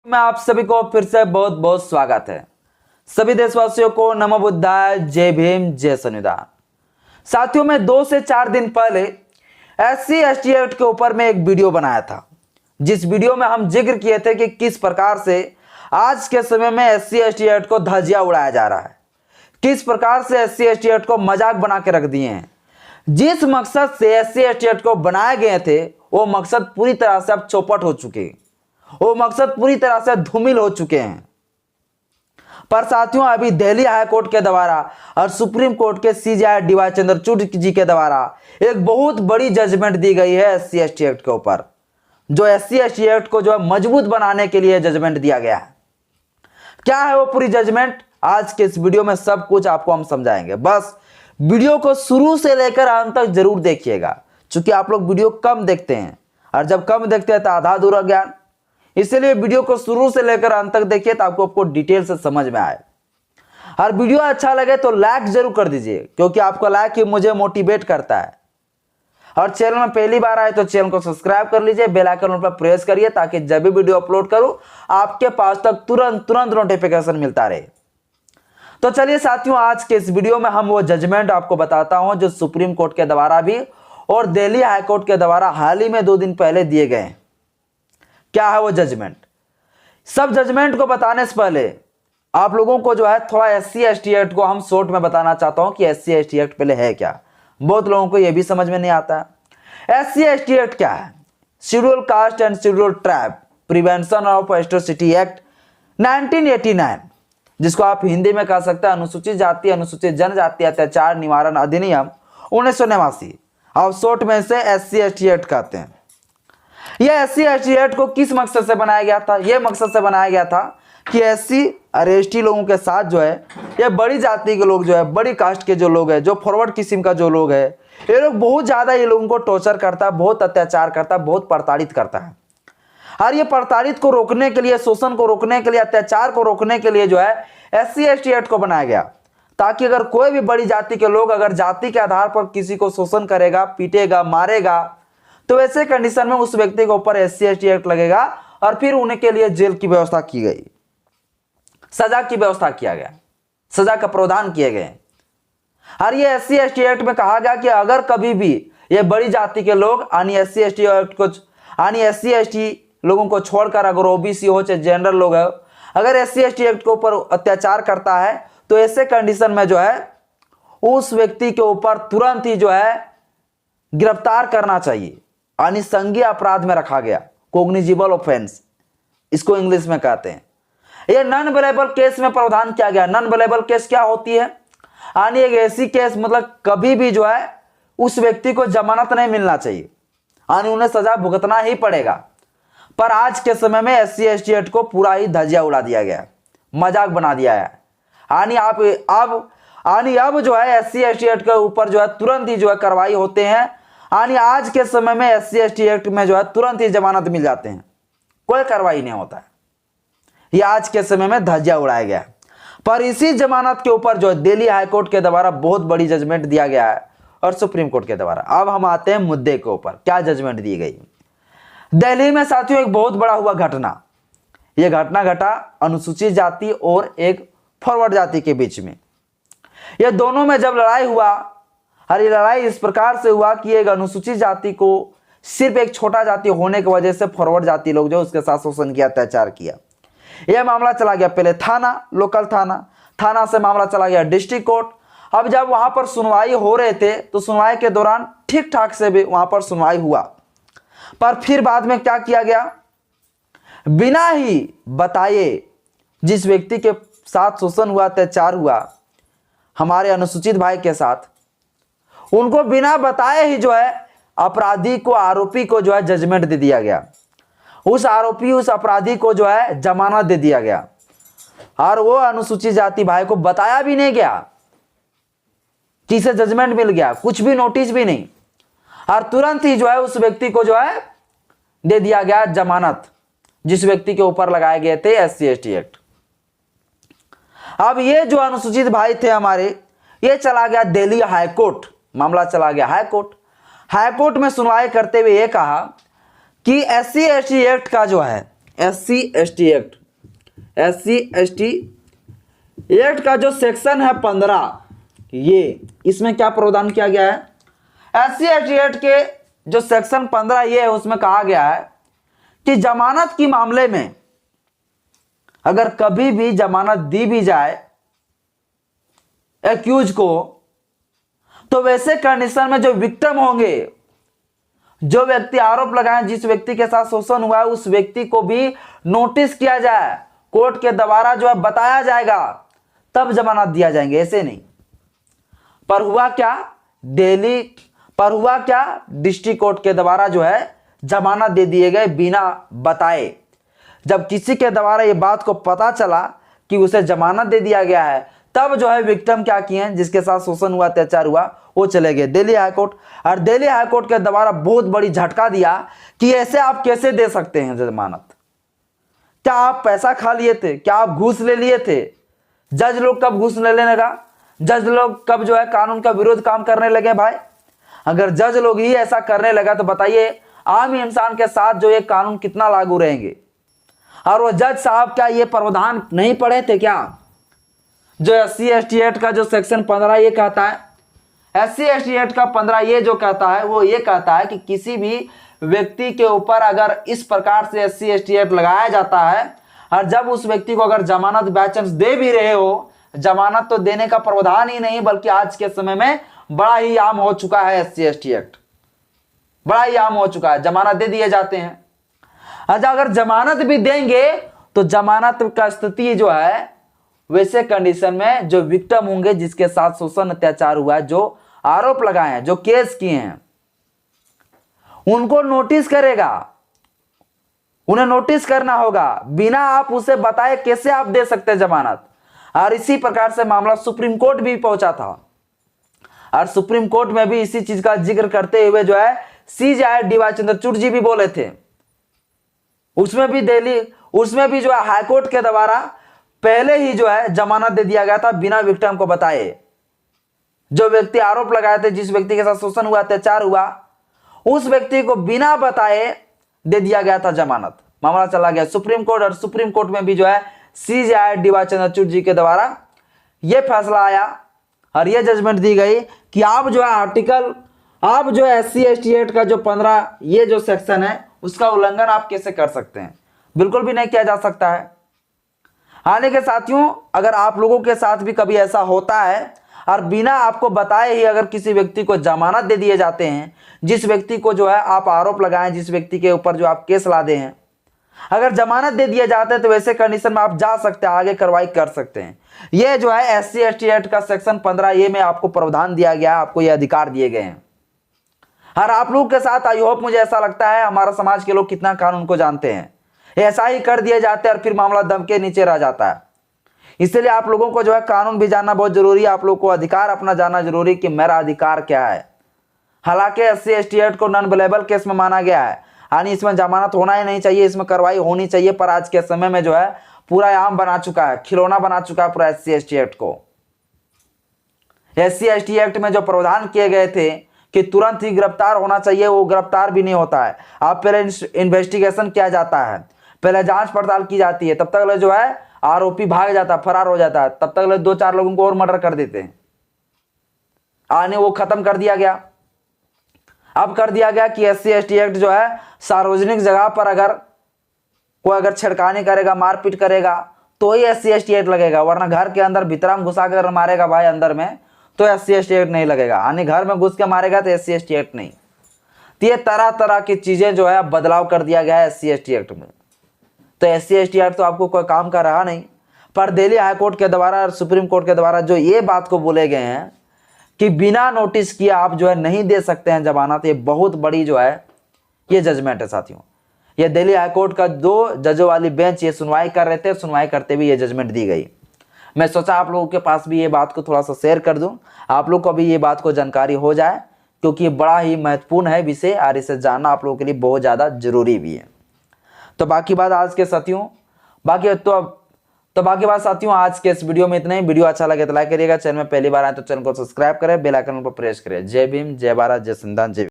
में आप सभी को फिर से बहुत बहुत स्वागत है। सभी देशवासियों को नमो बुद्धाय, जय भीम, जय संविधान। साथियों, मैं 2 से 4 दिन पहले SC/ST एक्ट के ऊपर में एक वीडियो बनाया था, जिस वीडियो में हम जिक्र किए थे कि किस प्रकार से आज के समय में SC/ST एक्ट को धज्जियां उड़ाया जा रहा है, किस प्रकार से SC/ST एक्ट को मजाक बना के रख दिए हैं। जिस मकसद से SC/ST एक्ट को बनाए गए थे वो मकसद पूरी तरह से अब चौपट हो चुके हैं, वो मकसद पूरी तरह से धूमिल हो चुके हैं। पर साथियों, अभी दिल्ली हाई कोर्ट के द्वारा और सुप्रीम कोर्ट के CJI DY चंद्रचूड़ जी के द्वारा एक बहुत बड़ी जजमेंट दी गई है SC/ST एक्ट के ऊपर, जो SC/ST एक्ट को जो है मजबूत बनाने के लिए जजमेंट दिया गया है। क्या है वो पूरी जजमेंट, आज के इस वीडियो में सब कुछ आपको हम समझाएंगे। बस वीडियो को शुरू से लेकर अंत तक जरूर देखिएगा, क्योंकि आप लोग वीडियो कम देखते हैं और जब कम देखते हैं तो आधा अधूरा ज्ञान, इसलिए वीडियो को शुरू से लेकर अंत तक देखिए तो आपको डिटेल से समझ में आए। और वीडियो अच्छा लगे तो लाइक जरूर कर दीजिए, क्योंकि आपका लाइक ही मुझे मोटिवेट करता है। और चैनल में पहली बार आए तो चैनल को सब्सक्राइब कर लीजिए, बेल आइकन पर प्रेस करिए, ताकि जब भी वीडियो अपलोड करूं आपके पास तक तुरंत नोटिफिकेशन मिलता रहे। तो चलिए साथियों, आज के इस वीडियो में हम वो जजमेंट आपको बताता हूं जो सुप्रीम कोर्ट के द्वारा भी और दिल्ली हाई कोर्ट के द्वारा हाल ही में 2 दिन पहले दिए गए। क्या है वो जजमेंट। सब जजमेंट को बताने से पहले आप लोगों को जो है थोड़ा SC/ST एक्ट को हम शॉर्ट में बताना चाहता हूं कि SC/ST एक्ट पहले है क्या। बहुत लोगों को यह भी समझ में नहीं आता है। SC/ST एक्ट क्या है? Schedule caste and schedule tribe prevention of atrocity act 1989, जिसको आप हिंदी में कह सकते हैं अनुसूचित जाति अनुसूचित जनजाति अत्याचार निवारण अधिनियम 1989, और शॉर्ट में से SC/ST एक्ट कहते हैं। यह SC/ST एक्ट को किस मकसद से बनाया गया था? यह मकसद से बनाया गया था कि SC और ST लोगों के साथ जो है ये बड़ी जाति के लोग जो है, बड़ी कास्ट के जो लोग हैं, जो फॉरवर्ड किस्म का जो लोग है, ये लोग बहुत ज्यादा ये लोगों को टॉर्चर करता है, बहुत अत्याचार करता है, बहुत प्रताड़ित करता है। और ये प्रताड़ित को रोकने के लिए, शोषण को रोकने के लिए, अत्याचार को रोकने के लिए जो है SC/ST एक्ट को बनाया गया, ताकि अगर कोई भी बड़ी जाति के लोग अगर जाति के आधार पर किसी को शोषण करेगा, पीटेगा, मारेगा, तो ऐसे कंडीशन में उस व्यक्ति के ऊपर SC/ST एक्ट लगेगा और फिर उनके लिए जेल की व्यवस्था की गई, सजा की व्यवस्था किया गया, सजा का प्रावधान किए गए। और ये SC/ST एक्ट में कहा गया कि अगर कभी भी ये बड़ी जाति के लोग यानी SC/ST एक्ट को यानी SC/ST लोगों को छोड़कर अगर OBC हो चाहे जनरल लोग है, अगर SC/ST एक्ट के ऊपर अत्याचार करता है तो ऐसे कंडीशन में जो है उस व्यक्ति के ऊपर तुरंत ही जो है गिरफ्तार करना चाहिए, यानी संज्ञेय अपराध में रखा गया, कॉग्निजिबल ऑफेंस इसको इंग्लिश में कहते हैं। यह नॉन बेलेबल केस में प्रावधान किया गया। नॉन बेलेबल केस क्या होती है? यानी एक ऐसी केस, मतलब कभी भी जो है उस व्यक्ति को जमानत नहीं मिलना चाहिए, यानी उन्हें सजा भुगतना ही पड़ेगा। पर आज के समय में SC/ST एक्ट को पूरा ही धज्जियां उड़ा दिया गया, मजाक बना दिया है। यानी अब जो है SC/ST एक्ट के ऊपर जो है तुरंत ही जो है कार्रवाई होते हैं, यानी आज के समय में SC/ST एक्ट में जो है तुरंत ही जमानत मिल जाते हैं, कोई कार्रवाई नहीं होता है। यह आज के समय में धज्जियां उड़ाया गया। पर इसी जमानत के ऊपर जो दिल्ली हाई कोर्ट के द्वारा बहुत बड़ी जजमेंट दिया गया है और सुप्रीम कोर्ट के द्वारा। अब हम आते हैं मुद्दे के ऊपर, क्या जजमेंट दी गई। दिल्ली में साथियों एक बहुत बड़ा हुआ घटना, यह घटना घटा अनुसूचित जाति और एक फॉरवर्ड जाति के बीच में। यह दोनों में जब लड़ाई हुआ, और ये लड़ाई इस प्रकार से हुआ कि एक अनुसूचित जाति को सिर्फ एक छोटा जाति होने की वजह से फॉरवर्ड जाति लोग जो उसके साथ शोषण किया, अत्याचार किया। यह मामला चला गया पहले थाना, लोकल थाना से मामला चला गया डिस्ट्रिक्ट कोर्ट। अब जब वहां पर सुनवाई हो रहे थे तो सुनवाई के दौरान ठीक ठाक से भी वहां पर सुनवाई हुआ, पर फिर बाद में क्या किया गया, बिना ही बताए जिस व्यक्ति के साथ शोषण हुआ, अत्याचार हुआ हमारे अनुसूचित भाई के साथ, उनको बिना बताए ही जो है अपराधी को, आरोपी को जो है जजमेंट दे दिया गया। उस आरोपी, उस अपराधी को जो है जमानत दे दिया गया, और वो अनुसूचित जाति भाई को बताया भी नहीं गया कि इसे जजमेंट मिल गया, कुछ भी नोटिस भी नहीं, और तुरंत ही जो है उस व्यक्ति को जो है दे दिया गया जमानत, जिस व्यक्ति के ऊपर लगाए गए थे SC/ST एक्ट। अब ये जो अनुसूचित भाई थे हमारे, ये चला गया दिल्ली हाई कोर्ट, मामला चला गया हाई कोर्ट। हाई कोर्ट में सुनवाई करते हुए ये कहा कि SC/ST एक्ट का जो है SC/ST एक्ट का जो सेक्शन है 15, ये इसमें क्या प्रावधान किया गया है? SC/ST एक्ट के जो सेक्शन 15 ये है, उसमें कहा गया है कि जमानत की मामले में अगर कभी भी जमानत दी भी जाए एक्यूज को, तो वैसे कंडीशन में जो विक्टिम होंगे, जो व्यक्ति आरोप लगाए, जिस व्यक्ति के साथ शोषण हुआ है, उस व्यक्ति को भी नोटिस किया जाए, कोर्ट के द्वारा जो है बताया जाएगा, तब जमानत दिया जाएंगे, ऐसे नहीं। पर हुआ क्या, डिस्ट्रिक्ट कोर्ट के द्वारा जो है जमानत दे दिए गए बिना बताए। जब किसी के द्वारा ये बात को पता चला कि उसे जमानत दे दिया गया है, तब जो है विक्टिम क्या किए हैं, जिसके साथ शोषण हुआ, अत्याचार हुआ, वो चले गए दिल्ली हाईकोर्ट। और दिल्ली हाईकोर्ट के द्वारा बहुत बड़ी झटका दिया कि ऐसे आप कैसे दे सकते हैं जमानत? क्या आप पैसा खा लिए थे? क्या आप घूस ले लिए थे? जज लोग कब घूस लेने लगा? जज लोग कब जो है कानून का विरोध काम करने लगे? भाई, अगर जज लोग ही ऐसा करने लगा तो बताइए आम इंसान के साथ जो ये कानून कितना लागू रहेंगे? और वो जज साहब क्या ये प्रावधान नहीं पढ़े थे क्या? जो SC/ST एक्ट का जो सेक्शन 15 ये कहता है, SC/ST एक्ट का 15 ये जो कहता है, वो ये कहता है कि किसी भी व्यक्ति के ऊपर अगर इस प्रकार से SC/ST एक्ट लगाया जाता है, और जब उस व्यक्ति को अगर जमानत बाय चांस दे भी रहे हो, जमानत तो देने का प्रावधान ही नहीं, बल्कि आज के समय में बड़ा ही आम हो चुका है SC/ST एक्ट, बड़ा ही आम हो चुका है, जमानत दे दिए जाते हैं। अच्छा, अगर जमानत भी देंगे तो जमानत का स्थिति जो है वैसे कंडीशन में जो विक्टिम होंगे, जिसके साथ शोषण अत्याचार हुआ है, जो आरोप लगाए हैं, जो केस किए हैं, उनको नोटिस करेगा, उन्हें नोटिस करना होगा। बिना आप उसे बताए कैसे आप दे सकते हैं जमानत? और इसी प्रकार से मामला सुप्रीम कोर्ट भी पहुंचा था, और सुप्रीम कोर्ट में भी इसी चीज का जिक्र करते हुए जो है CJI DY चंद्रचूड़ जी भी बोले थे। उसमें भी जो है हाईकोर्ट के द्वारा पहले ही जो है जमानत दे दिया गया था बिना विक्टिम को बताए। जो व्यक्ति आरोप लगाए थे, जिस व्यक्ति के साथ शोषण हुआ, अत्याचार हुआ, उस व्यक्ति को बिना बताए दे दिया गया था जमानत। मामला चला गया सुप्रीम कोर्ट, और सुप्रीम कोर्ट में भी जो है CJI DY चंद्रचूड़ जी के द्वारा यह फैसला आया और यह जजमेंट दी गई कि आप जो है SC/ST एक्ट का जो 15 ये जो सेक्शन है, उसका उल्लंघन आप कैसे कर सकते हैं? बिल्कुल भी नहीं किया जा सकता है। हालांकि साथियों, अगर आप लोगों के साथ भी कभी ऐसा होता है और बिना आपको बताए ही अगर किसी व्यक्ति को जमानत दे दिए जाते हैं, जिस व्यक्ति को जो है आप आरोप लगाएं, जिस व्यक्ति के ऊपर जो आप केस लादे हैं, अगर जमानत दे दिए जाते हैं तो वैसे कंडीशन में आप जा सकते हैं, आगे कार्रवाई कर सकते हैं। यह जो है SC/ST एक्ट का सेक्शन 15 ये में आपको प्रावधान दिया गया है, आपको ये अधिकार दिए गए हैं। और आप लोगों के साथ आई होप, मुझे ऐसा लगता है हमारा समाज के लोग कितना कानून को जानते हैं, ऐसा ही कर दिए जाते हैं और फिर मामला दम के नीचे रह जाता है। इसलिए आप लोगों को जो है कानून भी जानना बहुत जरूरी है, आप लोगों को अधिकार अपना जानना जरूरी कि मेरा अधिकार क्या है। हालांकि SC/ST एक्ट को नॉन अवेलेबल केस में माना गया है, यानी इसमें जमानत होना ही नहीं चाहिए, इसमें कार्रवाई होनी चाहिए, पर आज के समय में जो है पूरा आम बना चुका है, खिलौना बना चुका है पूरा SC/ST एक्ट को। SC/ST एक्ट में जो प्रावधान किए गए थे कि तुरंत ही गिरफ्तार होना चाहिए, वो गिरफ्तार भी नहीं होता है। आप पहले इन्वेस्टिगेशन किया जाता है, पहले जांच पड़ताल की जाती है, तब तक जो है आरोपी भाग जाता है, फरार हो जाता है, तब तक 2-4 लोगों को और मर्डर कर देते हैं। आने वो खत्म कर दिया गया। अब कर दिया गया कि SC/ST एक्ट जो है सार्वजनिक जगह पर अगर कोई छेड़खानी करेगा, मारपीट करेगा, तो ही SC/ST एक्ट लगेगा, वरना घर के अंदर भीतर में घुसा कर मारेगा भाई अंदर में, तो SC/ST एक्ट नहीं लगेगा। यानी घर में घुस के मारेगा तो SC/ST एक्ट नहीं। तो ये तरह तरह की चीजें जो है बदलाव कर दिया गया है SC/ST एक्ट में। तो SC/ST एक्ट तो आपको कोई काम का रहा नहीं, पर दिल्ली हाईकोर्ट के द्वारा और सुप्रीम कोर्ट के द्वारा जो ये बात को बोले गए हैं कि बिना नोटिस किए आप जो है नहीं दे सकते हैं जमानत, ये बहुत बड़ी जो है ये जजमेंट है साथियों। ये दिल्ली हाईकोर्ट का 2 जजों वाली बेंच ये सुनवाई कर रहे थे, सुनवाई करते हुए ये जजमेंट दी गई। मैं सोचा आप लोगों के पास भी ये बात को थोड़ा सा शेयर कर दूं, आप लोग को भी ये बात को जानकारी हो जाए, क्योंकि ये बड़ा ही महत्वपूर्ण है विषय और इसे जानना आप लोगों के लिए बहुत ज़्यादा जरूरी भी है। तो बाकी बात आज के साथियों, बाकी बात साथियों आज के इस वीडियो में इतना ही। वीडियो अच्छा लगे तो लाइक करिएगा, चैनल में पहली बार आए तो चैनल को सब्सक्राइब करें, बेल आइकन पर प्रेस करें। जय भीम, जय भारत, जय संविधान, जय